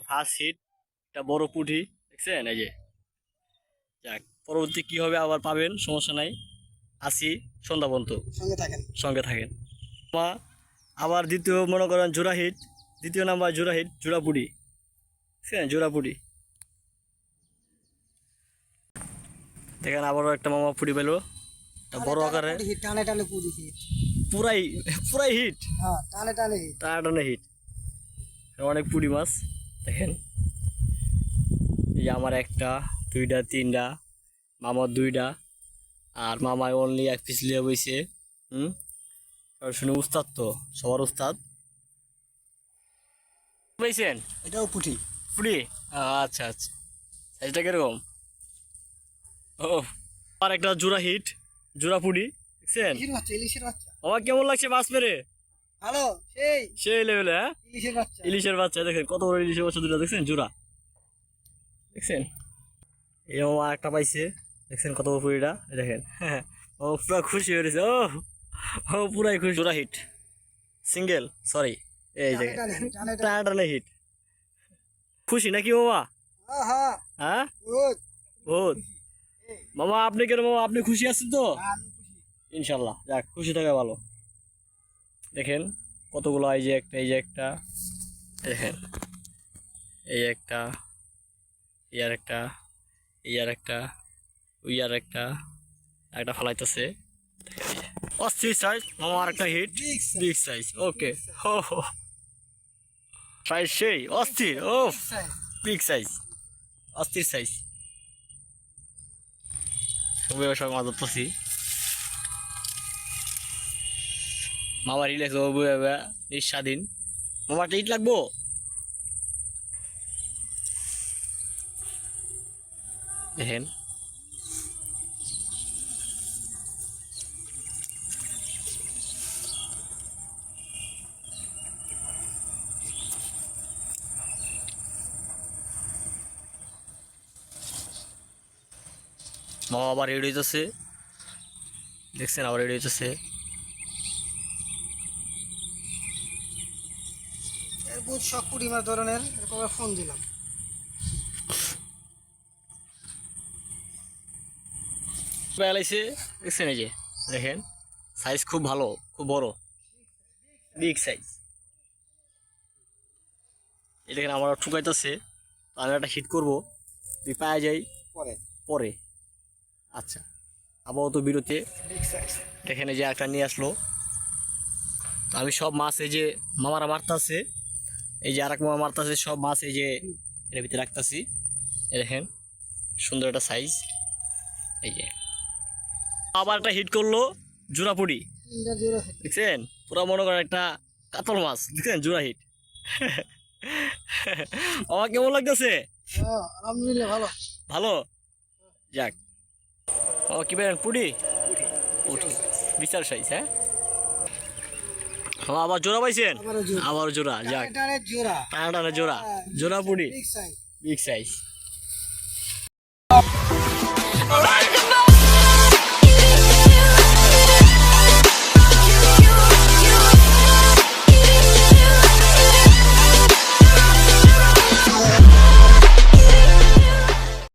First hit, একটা বড় পুঁটি দেখছেন এই যে। যাক, পরবর্তী কি হবে আবার পাবেন, সমস্যা নাই, আসি সন্ধ্যা পর্যন্ত সঙ্গে থাকেন। আবার দ্বিতীয় মনে করেন জোড়া হিট, দ্বিতীয় নাম্বার জোড়া হিট, জোড়া পুঁটি দেখছেন, জোড়া পুঁটি দেখেন। আবারও একটা মামা পুঁটি পেলো, বড় আকারে, পুরাই পুরাই হিট, টানে টানে হিট, অনেক পুঁটি মাছ দেখেন। এই যে আমার একটা, দুইটা, তিনটা, মামার দুইটা, আর মামায় অনলি এক পিস লিয়ে বইছে। শুনে উস্তাদ তো, সবার উস্তাদ পাইছেন। এটাও পুঁটি পুঁটি, আচ্ছা আচ্ছা, সাইজটা কিরকম? ও, আর একটা জোড়া হিট, জোড়া পুঁটি দেখছেন। আমার কেমন লাগছে মাছ মেরে? ভালো, সেই সেই লেভেলে। হ্যাঁ, ইলিশের বাচ্চা, ইলিশের বাচ্চা দেখেন, কত বড় ইলিশের বাচ্চা দুটা দেখছেন, জোড়া দেখছেন। এই মামা একটা পাইছে দেখছেন, কত বড় পুঁটিটা দেখেন। ও পুরা খুশি হয়ে গেছে, ও পুরাই খুশি। জোড়া হিট, সিঙ্গেল, সরি, এই দেখেন টানা টানা হিট। খুশি নাকি মামা? হ্যাঁ বহুত। মামা আপনি কেন মামা, আপনি খুশি আছেন তো? ইনশাল্লাহ, যাক, খুশি থাকা ভালো। দেখেন কতগুলো, এই যে একটা, এই যে একটা দেখেন, এই একটা, ইয়ার একটা, ইয়ার একটা, ওই আর একটা, একটা ফালাইতেছে। অস্থির সাইজ মামা, আর একটা হিট, বিগ সাইজ। ওকে, হো হো, সাইজ সেই অস্থির, ও বিগ সাইজ, অস্থির সাইজ। সব মাছ ধরতেছি, মামা রিল্যাক্স হবো, স্বাধীন। মামা একটা ইট লাগবো। দেখেন মামা আবার রেডি হইতেছে, দেখছেন আবার রেডি হইতেছে। সব পুঁটি মাছ ধরনের, ফোন দিলাম। বেলাইছে দেখছেন, এই যে দেখেন, সাইজ খুব ভালো, খুব বড়, বিগ সাইজ। এই দেখেন আমার ঠুকাইতেছে, আমি একটা হিট করবো, তুই পাওয়া যাই পরে পরে। আচ্ছা, আপাতত বিরতি। দেখেন এই যে একটা নিয়ে আসলো, তো আমি সব মাছ এই যে মামারা মারতাছে, এই যে আর এক মামা মারতাছে, সব মাছ এই যে এর ভিতরে রাখতেছি। দেখেন সুন্দর একটা সাইজ, এই যে আবার একটা হিট করলো, জোড়া পুঁটি দেখছেন, পুরো মনে করেন একটা কাতল মাছ দেখছেন, জোড়া হিট। আমার কেমন লাগতেছে? আলহামদুলিল্লাহ, ভালো ভালো, যাক। ও কি বলেন, পুঁটি পুঁটি বিশাল সাইজ। হ্যাঁ, আবার জোড়া পাইছেন, আবার জোড়া, যাক, জোড়া টানা টানা জোড়া, জোড়া পুঁটি বিগ সাইজ। Big size.